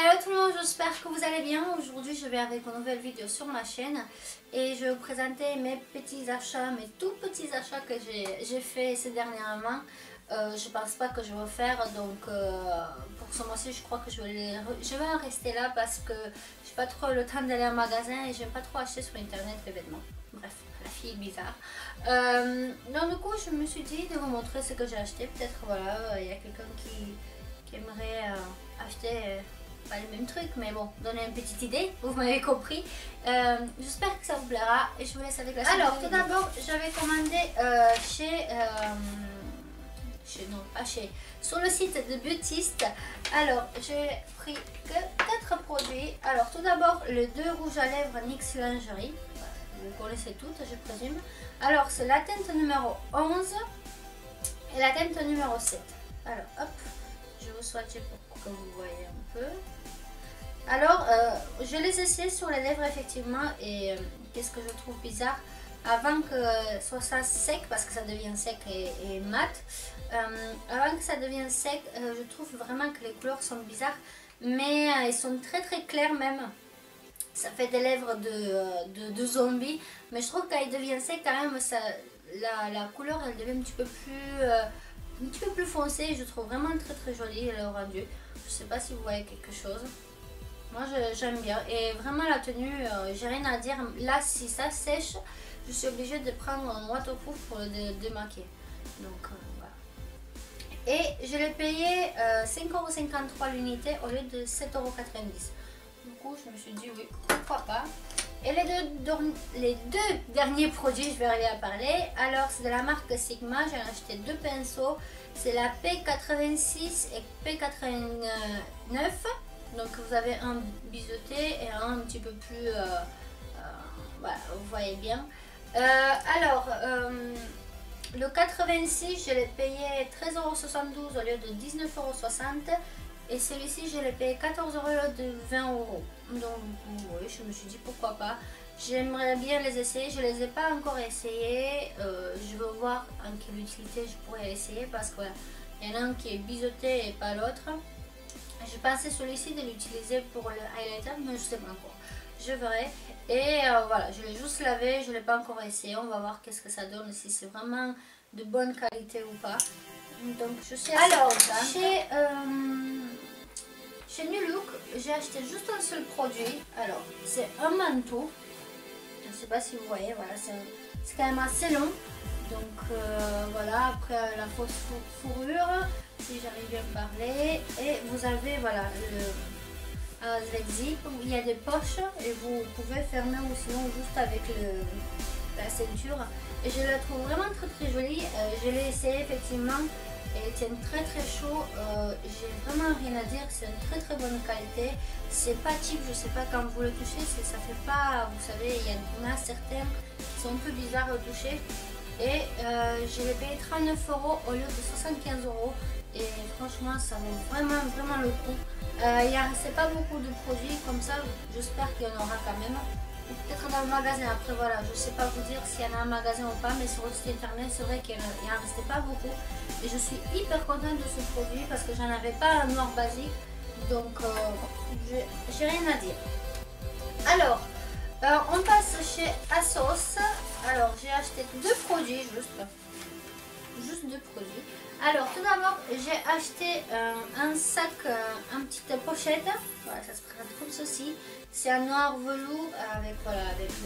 Hello tout le monde, j'espère que vous allez bien. Aujourd'hui je vais avec une nouvelle vidéo sur ma chaîne et je vais vous présenter mes petits achats, mes tout petits achats que j'ai fait ces dernièrement. Je pense pas que je vais faire, donc pour ce mois-ci je crois que je vais en rester là parce que j'ai pas trop le temps d'aller en magasin et j'aime pas trop acheter sur internet les vêtements. Bref, la fille est bizarre. Donc du coup je me suis dit de vous montrer ce que j'ai acheté. Peut-être voilà, il y a quelqu'un qui aimerait acheter pas le même truc, mais bon, donner une petite idée, vous m'avez compris. J'espère que ça vous plaira et je vous laisse avec la suite. Alors tout d'abord j'avais commandé sur le site de Beautiste. Alors j'ai pris que 4 produits. Alors tout d'abord le 2 rouges à lèvres NYX Lingerie, vous connaissez toutes je présume. Alors c'est la teinte numéro 11 et la teinte numéro 7. Alors hop, je vais vous swatcher pour que vous voyez un peu. Alors je les essaie sur les lèvres effectivement et qu'est-ce que je trouve bizarre, avant que soit ça sec, parce que ça devient sec et mat, avant que ça devienne sec, je trouve vraiment que les couleurs sont bizarres, mais elles sont très claires même. Ça fait des lèvres de zombie, mais je trouve qu'elles deviennent sec quand même, ça, la couleur elle devient un petit peu plus foncée. Je trouve vraiment très jolie le rendu. Je sais pas si vous voyez quelque chose. Moi j'aime bien et vraiment la tenue, j'ai rien à dire. Là si ça sèche, je suis obligée de prendre un waterproof pour le démaquiller. Donc voilà. Et je l'ai payé 5,53 € l'unité au lieu de 7,90 €. Du coup je me suis dit oui, pourquoi pas. Et les deux derniers produits, je vais aller à parler. Alors c'est de la marque Sigma, j'ai acheté 2 pinceaux. C'est la P86 et P89. Donc vous avez un biseauté et un petit peu plus, voilà, vous voyez bien. Le 86 je l'ai payé 13,72 € au lieu de 19,60 €. Et celui-ci je l'ai payé 14 € au lieu de 20 €. Donc oui, je me suis dit pourquoi pas. J'aimerais bien les essayer, je les ai pas encore essayés. Je veux voir en quelle utilité je pourrais essayer parce qu'il y en a un qui est biseauté et pas l'autre. Je pensais celui-ci de l'utiliser pour le highlighter, mais je sais pas encore. Je verrai. Et voilà, je l'ai juste lavé, je ne l'ai pas encore essayé. On va voir qu'est-ce que ça donne, si c'est vraiment de bonne qualité ou pas. Donc je suis alors chez New Look, j'ai acheté juste un seul produit. Alors c'est un manteau. Je ne sais pas si vous voyez, voilà, c'est quand même assez long. Donc voilà, après la fausse fourrure, si j'arrive bien à parler, et vous avez voilà le zip où il y a des poches et vous pouvez fermer ou sinon juste avec la ceinture. Et je la trouve vraiment très jolie. Je l'ai essayé effectivement et elle tient très chaud. J'ai vraiment rien à dire, c'est une très bonne qualité. C'est pas cheap, je sais pas quand vous le touchez, ça fait pas, vous savez, il y en a certains qui sont un peu bizarres à toucher. Et je l'ai payé 39 € au lieu de 75 € et franchement ça vaut vraiment le coup. Il ne restait pas beaucoup de produits comme ça, j'espère qu'il y en aura quand même. Peut-être dans le magasin, après voilà, je ne sais pas vous dire s'il y en a un magasin ou pas, mais sur le site internet c'est vrai qu'il n'en restait pas beaucoup. Et je suis hyper contente de ce produit parce que j'en avais pas un noir basique, donc j'ai rien à dire. Alors, on passe chez ASOS. Alors j'ai acheté 2 produits, juste 2 produits. Alors tout d'abord j'ai acheté un sac, une petite pochette. Voilà, ça se présente comme ceci. C'est un noir velours avec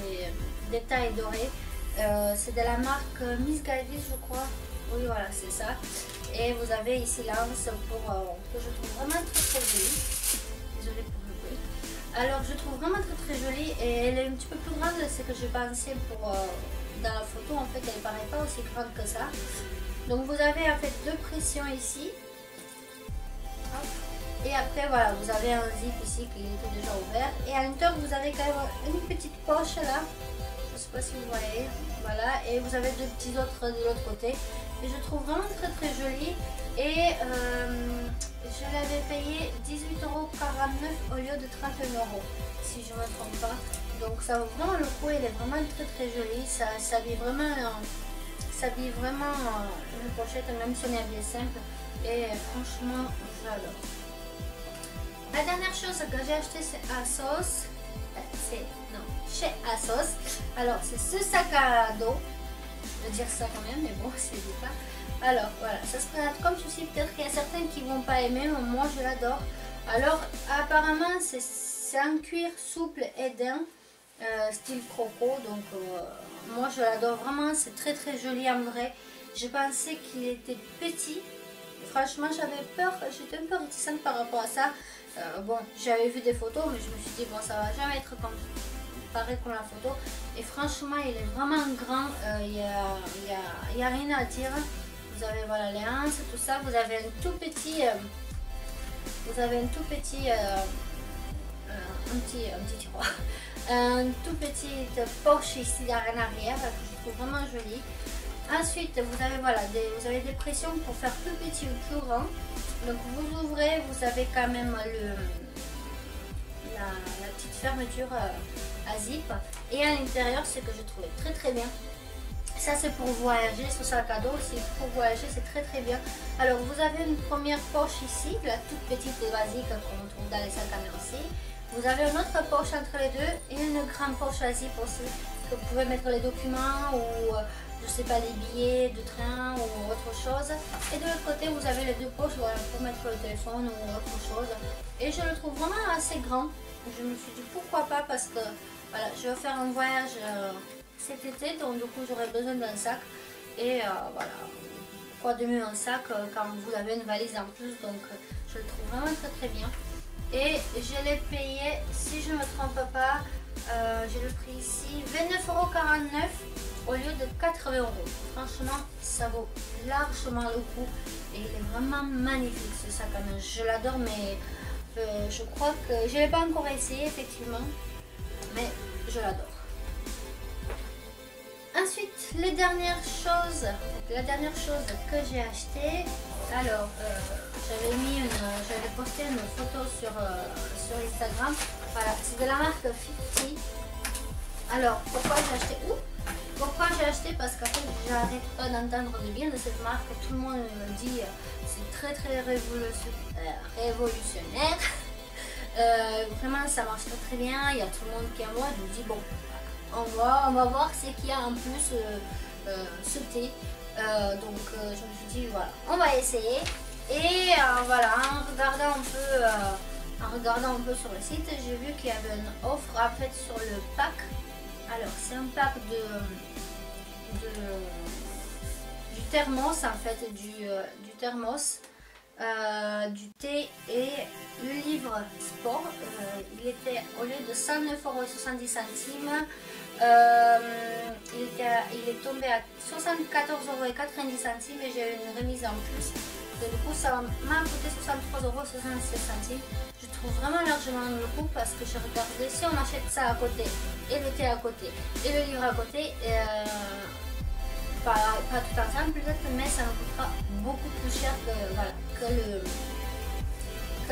les détails dorés. C'est de la marque Miss Galvis je crois. Oui voilà c'est ça. Et vous avez ici l'anse que je trouve vraiment très jolie. Désolée pour le bruit. Alors je trouve vraiment très jolie et elle est un petit peu plus grande de ce que je pensais dans la photo. En fait elle paraît pas aussi grande que ça. Donc vous avez en fait 2 pressions ici. Hop. Et après voilà, vous avez un zip ici qui était déjà ouvert. Et à l'intérieur vous avez quand même une petite poche là. Je sais pas si vous voyez. Voilà. Et vous avez 2 petits autres de l'autre côté. Et je trouve vraiment très joli. Et je l'avais payé 18,49 € au lieu de 31 € si je ne me trompe pas. Donc ça vaut vraiment le coup, elle est vraiment très jolie. Ça s'habille vraiment une pochette, même si on est habillé simple. Et franchement j'adore. La dernière chose que j'ai acheté c'est ASOS. Chez ASOS. Alors c'est ce sac à dos. Je vais dire ça quand même, mais bon, c'est du pas. Alors voilà, ça se présente comme ceci. Peut-être qu'il y a certains qui vont pas aimer, mais moi je l'adore. Alors apparemment c'est un cuir souple et daim, style croco. Donc moi je l'adore vraiment, c'est très très joli en vrai. Je pensais qu'il était petit. Franchement j'avais peur, j'étais un peu réticente par rapport à ça. Bon, j'avais vu des photos, mais je me suis dit bon, ça va jamais être pareil comme la photo. Et franchement il est vraiment grand, il y a rien à dire. Vous avez voilà les hanches, tout ça. Vous avez un tout petit un petit tiroir, un tout petit poche ici en arrière que je trouve vraiment joli. Ensuite vous avez voilà vous avez des pressions pour faire plus petit ou plus grand. Donc vous ouvrez, vous avez quand même la petite fermeture à zip, et à l'intérieur ce que je trouvais très très bien. Ça c'est pour voyager, ce sac à dos aussi pour voyager, c'est très très bien. Alors vous avez une première poche ici, la toute petite et basique qu'on trouve dans les sacs à main aussi. Vous avez une autre poche entre les deux et une grande poche à zip aussi, que vous pouvez mettre les documents ou je sais pas, les billets de train ou autre chose. Et de l'autre côté vous avez les deux poches, voilà, pour mettre le téléphone ou autre chose. Et je le trouve vraiment assez grand. Je me suis dit pourquoi pas, parce que voilà, je vais faire un voyage cet été, donc du coup j'aurai besoin d'un sac. Et voilà, quoi de mieux un sac quand vous avez une valise en plus. Donc je le trouve vraiment très très bien. Et je l'ai payé, si je ne me trompe pas, j'ai le prix ici 29,49 € au lieu de 80 €. Franchement ça vaut largement le coup et il est vraiment magnifique ce sac à main. Je l'adore, mais je crois que je ne l'ai pas encore essayé effectivement, mais je l'adore. Ensuite, la dernière chose que j'ai acheté, alors j'avais posté une photo sur Instagram. Voilà, c'est de la marque 50. Alors pourquoi j'ai acheté parce qu'en fait j'arrête pas d'entendre du bien de cette marque. Tout le monde me dit c'est très très révolutionnaire. Vraiment ça marche très très bien, il y a tout le monde qui est à moi. Je me dis bon, on va voir ce qu'il y a en plus ce thé. Donc je me suis dit voilà, on va essayer. Et voilà, en regardant un peu sur le site, j'ai vu qu'il y avait une offre en fait sur le pack. Alors c'est un pack du thermos en fait, du thermos, du thé et le livre sport. Il était au lieu de 109,70 €, il est tombé à 74,90 € et j'ai eu une remise en plus. Et du coup ça m'a coûté 63,76 €. Je trouve vraiment largement le coup parce que je regardais, si on achète ça à côté et le thé à côté et le livre à côté, pas tout ensemble peut-être, mais ça me coûtera beaucoup plus cher que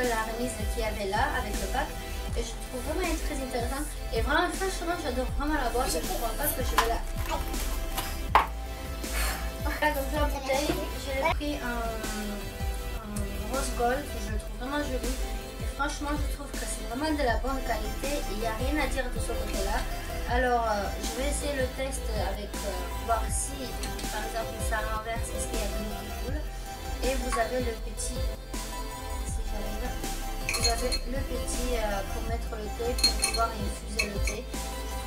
la remise qu'il y avait là avec le pack. Et je trouve vraiment très intéressant et vraiment franchement j'adore vraiment la boîte. Je ne crois pas que je vais la... Voilà, donc la bouteille, je l'ai pris en rose gold, je le trouve vraiment joli. Et franchement je trouve que c'est vraiment de la bonne qualité et il n'y a rien à dire de ce côté là. Alors je vais essayer le test avec voir si par exemple ça renverse, est-ce qu'il y a de l'eau qui coule. Et vous avez le petit, si j'arrive, vous avez le petit pour mettre le thé, pour pouvoir infuser le thé. Je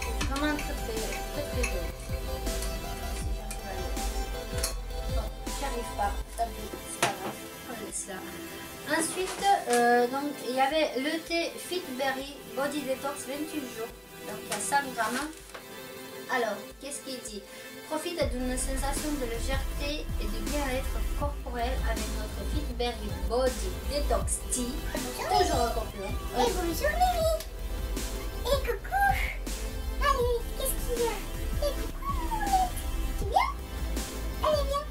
trouve vraiment très très joli. J'arrive pas, c'est pas grave, on laisse là. Ensuite, donc il y avait le thé Fit Berry Body Detox 28 jours, donc il y a 100 grammes. Alors, qu'est-ce qu'il dit? Profite d'une sensation de légèreté et de bien-être corporel avec notre Fit Berry Body Detox Tea. Toujours encore plus long. Et bonjour Mimi. Et coucou. Allez, qu'est-ce qu'il y a? Et coucou. Tu viens? Allez, viens.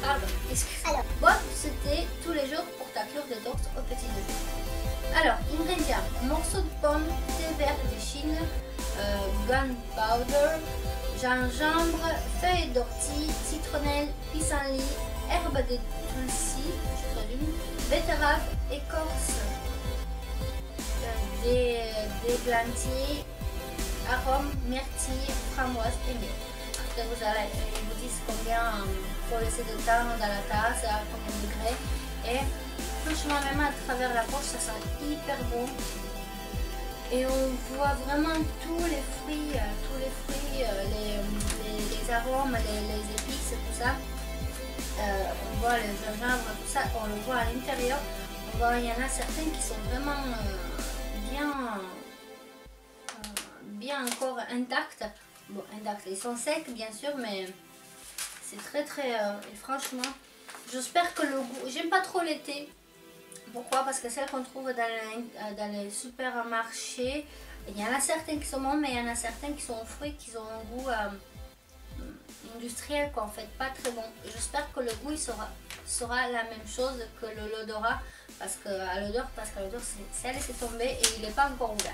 Pardon, excusez-moi. Bois ce thé tous les jours pour ta cure détox au petit déjeuner. Alors, ingrédients: morceaux de pomme, thé vert de Chine, gunpowder, gingembre, feuilles d'ortie, citronnelle, pissenlit, herbe de tulsi, je traduis, betterave, écorce, déglantier, arôme, myrtille, framboise et miel. Après ils vous disent combien il faut laisser de temps dans la tasse, à combien de degrés. Et franchement, même à travers la poche, ça sent hyper bon. Et on voit vraiment tous les fruits, les arômes, les épices, tout ça. On voit le gingembre, tout ça, on le voit à l'intérieur. On voit, il y en a certains qui sont vraiment bien encore intacts. Bon, intacts, ils sont secs bien sûr, mais c'est très et franchement, j'espère que le goût, j'aime pas trop l'été. Pourquoi? Parce que celles qu'on trouve dans les supermarchés, il y en a certains qui sont bons, mais il y en a certains qui sont fruits, qui ont un goût industriel, quoi, en fait, pas très bon. J'espère que le goût il sera la même chose que l'odorat, parce qu'à l'odeur c'est à laisser tomber et il n'est pas encore ouvert.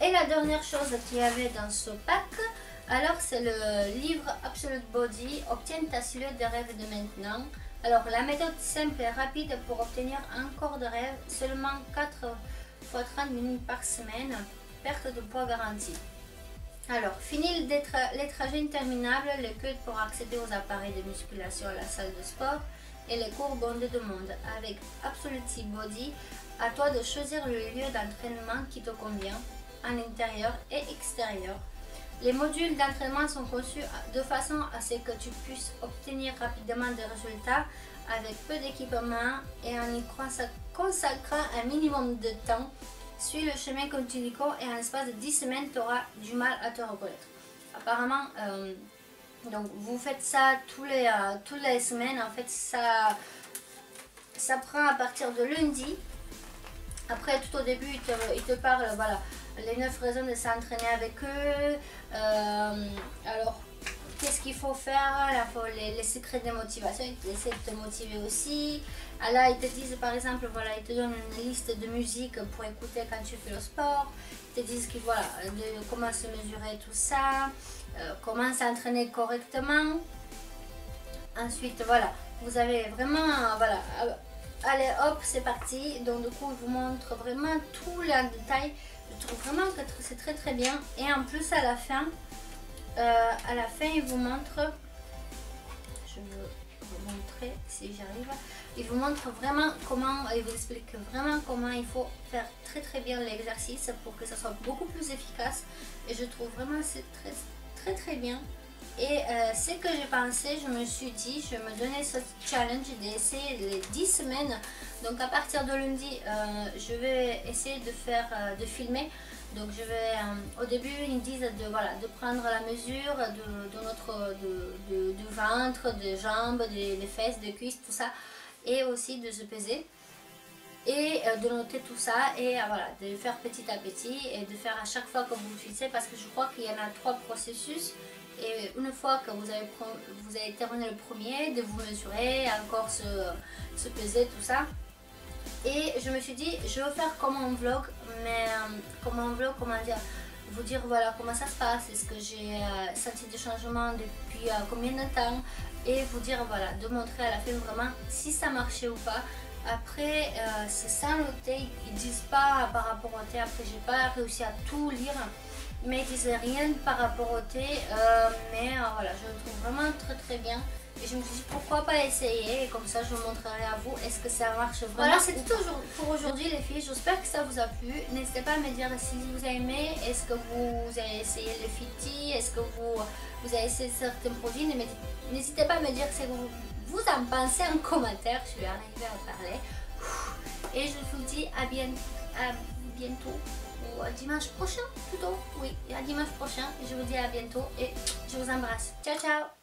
Et la dernière chose qu'il y avait dans ce pack, alors c'est le livre Absolute Body, obtiens ta silhouette de rêve de maintenant. Alors la méthode simple et rapide pour obtenir un corps de rêve, seulement 4 x 30 minutes par semaine, perte de poids garantie. Alors, fini les trajets interminables, les queues pour accéder aux appareils de musculation à la salle de sport et les cours bondés de monde. Avec Absolute Body, à toi de choisir le lieu d'entraînement qui te convient, en intérieur et extérieur. Les modules d'entraînement sont conçus de façon à ce que tu puisses obtenir rapidement des résultats avec peu d'équipement et en y consacrant un minimum de temps. Suis le chemin que tu découvres et en l'espace de 10 semaines, tu auras du mal à te reconnaître. Apparemment, donc vous faites ça toutes les semaines. En fait, ça prend à partir de lundi. Après, tout au début, il te parle, voilà, les 9 raisons de s'entraîner avec eux. Alors, qu'est-ce qu'il faut faire? Les secrets de motivation, ils essaient de te motiver aussi. Là, ils te disent, par exemple, voilà, ils te donnent une liste de musique pour écouter quand tu fais le sport. Ils te disent voilà, comment se mesurer tout ça, comment s'entraîner correctement. Ensuite, voilà, vous avez vraiment, voilà, allez hop, c'est parti. Donc, du coup, ils vous montrent vraiment tout en détail. Je trouve vraiment que c'est très bien. Et en plus, à la fin, il vous montre, je vais vous montrer si j'arrive, il vous montre vraiment comment, il vous explique vraiment comment il faut faire très bien l'exercice pour que ça soit beaucoup plus efficace. Et je trouve vraiment c'est très bien. Et ce que j'ai pensé, je me suis dit, je me donnais ce challenge d'essayer les 10 semaines. Donc à partir de lundi, je vais essayer de filmer. Donc je vais, au début ils me disent de prendre la mesure du ventre, des jambes, des fesses, des cuisses, tout ça. Et aussi de se peser. Et de noter tout ça et voilà, de le faire petit à petit et de faire à chaque fois que vous le fixez, parce que je crois qu'il y en a 3 processus. Et une fois que vous avez terminé le premier, de vous mesurer, encore se peser, tout ça. Et je me suis dit, je vais faire comme un vlog, mais comment dire, vous dire voilà comment ça se passe, est-ce que j'ai senti des changements depuis combien de temps, et vous dire voilà, de montrer à la fin vraiment si ça marchait ou pas. Après, c'est sans le thé, ils disent pas par rapport au thé, après j'ai pas réussi à tout lire. Mais ils disent rien par rapport au thé, mais voilà, je le trouve vraiment très bien. Et je me suis dit pourquoi pas essayer, et comme ça je vous montrerai à vous est-ce que ça marche vraiment. Voilà, c'est tout pour aujourd'hui les filles, j'espère que ça vous a plu. N'hésitez pas à me dire si vous avez aimé, est-ce que vous avez essayé le Fitty, est-ce que vous avez essayé certains produits. N'hésitez pas à me dire ce que vous en pensez en commentaire, je vais arriver à parler. Et je vous dis à bientôt. Ou à dimanche prochain plutôt, oui, à dimanche prochain. Je vous dis à bientôt et je vous embrasse. Ciao ciao.